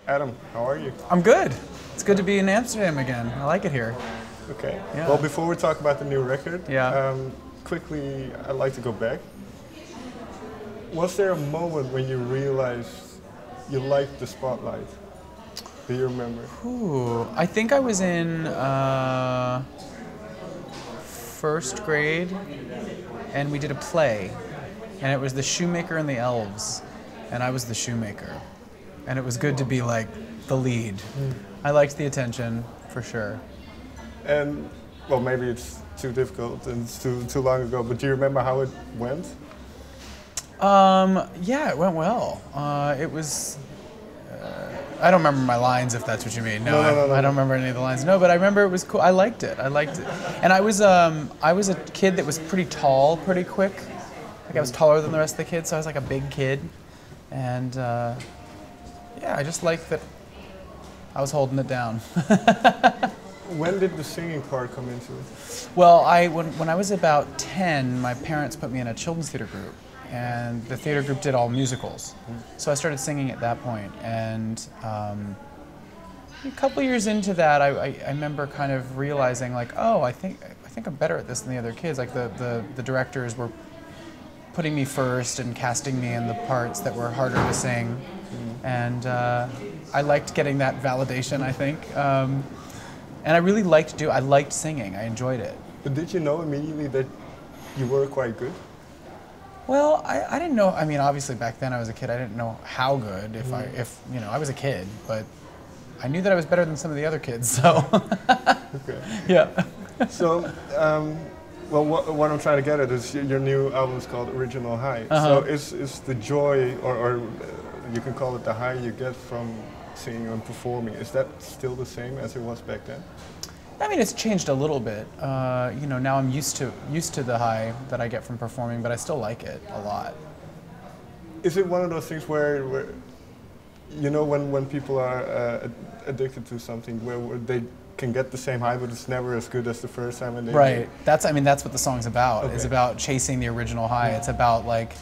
Adam, how are you? I'm good. It's good to be in Amsterdam again. I like it here. Okay. Yeah. Well, before we talk about the new record, Yeah. quickly, I'd like to go back. Was there a moment when you realized you liked the spotlight? Do you remember? Ooh, I think I was in first grade, and we did a play, and it was the Shoemaker and the Elves, and I was the Shoemaker, and it was good to be like the lead. I liked the attention for sure. And well, maybe it's too difficult and it's too long ago, but do you remember how it went? Yeah, it went well. It was. I don't remember my lines, if that's what you mean. No, No. I don't remember any of the lines. No, but I remember it was cool. I liked it. And I was a kid that was pretty tall, pretty quick. Like I was taller than the rest of the kids, so I was like a big kid. And yeah, I just liked that I was holding it down. When did the singing part come into it? Well, when I was about 10, my parents put me in a children's theater group, and the theater group did all musicals. So I started singing at that point, and a couple years into that, I remember kind of realizing like, oh, I think I'm better at this than the other kids. Like the directors were putting me first and casting me in the parts that were harder to sing, and I liked getting that validation, I think. And I really I liked singing, I enjoyed it. But did you know immediately that you were quite good? Well, I didn't know, I mean, obviously back then I was a kid, I didn't know how good, if I was a kid, but I knew that I was better than some of the other kids, so. Okay. Yeah. So, well, what I'm trying to get at is your new album is called Original High. So is the joy, or you can call it the high you get from singing and performing, is that still the same as it was back then? I mean, it's changed a little bit. Now I'm used to the high that I get from performing, but I still like it a lot. Is it one of those things where when people are addicted to something, where they can get the same high, but it's never as good as the first time? And Right. That's what the song's about. Okay. It's about chasing the original high. It's about like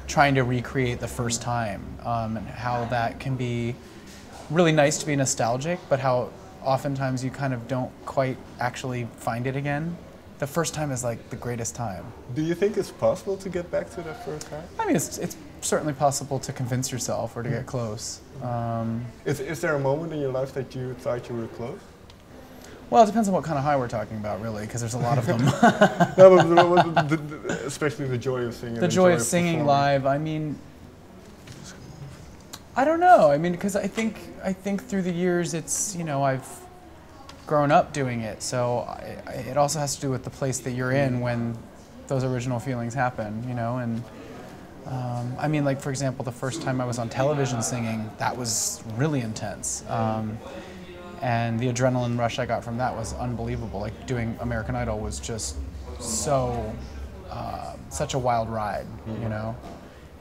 trying to recreate the first time, and how that can be really nice to be nostalgic, but how oftentimes you kind of don't quite actually find it again. The first time is like the greatest time. Do you think it's possible to get back to that first time? I mean, it's certainly possible to convince yourself or to get close. Is there a moment in your life that you thought you were close? Well, it depends on what kind of high we're talking about, really, because there's a lot of them. No, but especially the joy of singing. The joy of singing live. I mean, I don't know. I mean, because I think through the years, it's I've grown up doing it, so it also has to do with the place that you're in when those original feelings happen, and I mean, like for example, the first time I was on television singing, that was really intense. And the adrenaline rush I got from that was unbelievable. Like doing American Idol was just such a wild ride,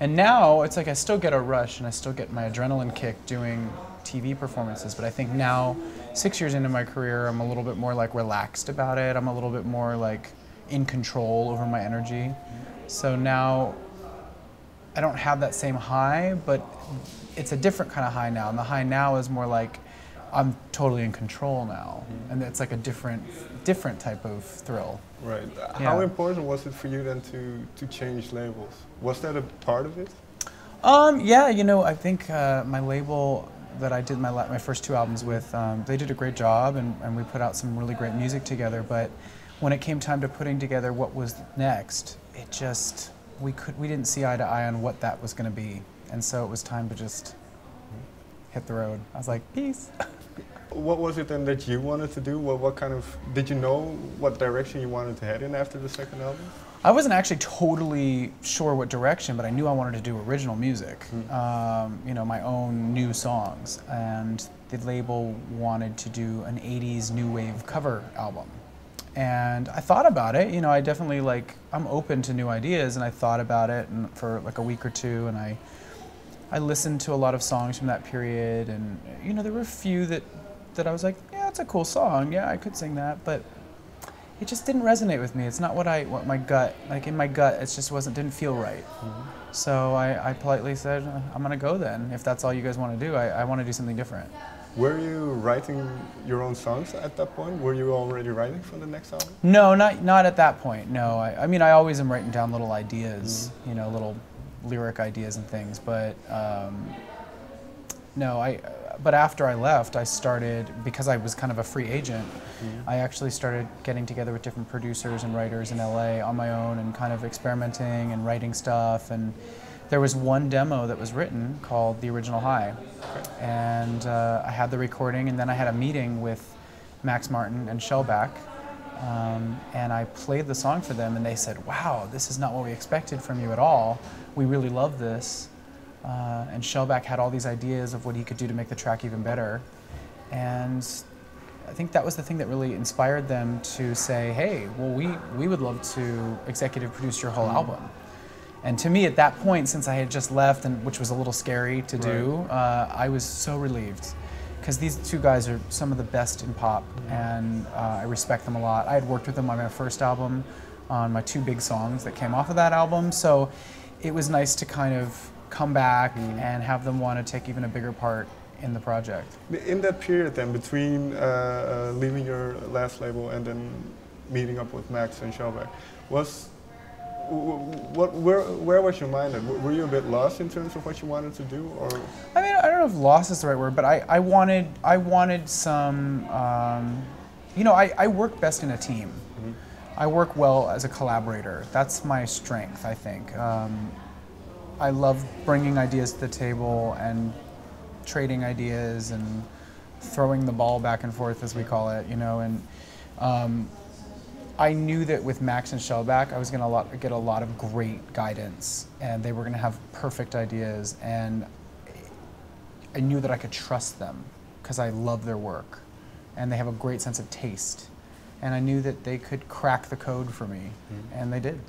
And now it's like I still get a rush and I still get my adrenaline kick doing TV performances, but I think now, 6 years into my career, I'm a little bit more like relaxed about it. I'm a little bit more like in control over my energy. So now I don't have that same high, but it's a different kind of high now. And the high now is more like I'm totally in control now, and it's like a different type of thrill. Right. Yeah. How important was it for you then to change labels? Was that a part of it? Yeah, I think my label that I did my first two albums with, they did a great job, and we put out some really great music together. But when it came time to putting together what was next, it just we didn't see eye to eye on what that was going to be, and so it was time to just hit the road. I was like, peace. What was it then that you wanted to do? What kind of, did you know what direction you wanted to head in after the second album? I wasn't actually totally sure what direction, but I knew I wanted to do original music, my own new songs. And the label wanted to do an 80s new wave cover album. And I thought about it, I definitely I'm open to new ideas, and I thought about it for like a week or two, and I listened to a lot of songs from that period, and there were a few that I was like, yeah, it's a cool song, yeah, I could sing that, but it just didn't resonate with me. It's not what my gut, like in my gut, it just didn't feel right. So I politely said, I'm gonna go then. If that's all you guys want to do, I want to do something different. Were you writing your own songs at that point? Were you already writing for the next album? No, not at that point. No, I mean I always am writing down little ideas, you know, little lyric ideas and things. But no, but after I left, I started, because I was kind of a free agent, I actually started getting together with different producers and writers in LA on my own and kind of experimenting and writing stuff. And there was one demo that was written called The Original High. And I had the recording, and then I had a meeting with Max Martin and Shellback. And I played the song for them, and they said, wow, this is not what we expected from you at all. We really love this. And Shellback had all these ideas of what he could do to make the track even better. And I think that was the thing that really inspired them to say, hey, well, we would love to executive produce your whole album. And to me, at that point, since I had just left, and which was a little scary to do, I was so relieved. Because these two guys are some of the best in pop, and I respect them a lot. I had worked with them on my first album, on my 2 big songs that came off of that album, so it was nice to kind of come back and have them want to take even a bigger part in the project. In that period then, between leaving your last label and then meeting up with Max and Shellback, where was your mind at? Were you a bit lost in terms of what you wanted to do, or? I mean, I don't know if lost is the right word, but I wanted some, you know, I work best in a team. I work well as a collaborator. That's my strength, I think. I love bringing ideas to the table and trading ideas and throwing the ball back and forth, as we call it, you know. And I knew that with Max and Shellback, I was going to get a lot of great guidance, and they were going to have perfect ideas, and I knew that I could trust them because I love their work, and they have a great sense of taste, and I knew that they could crack the code for me, and they did.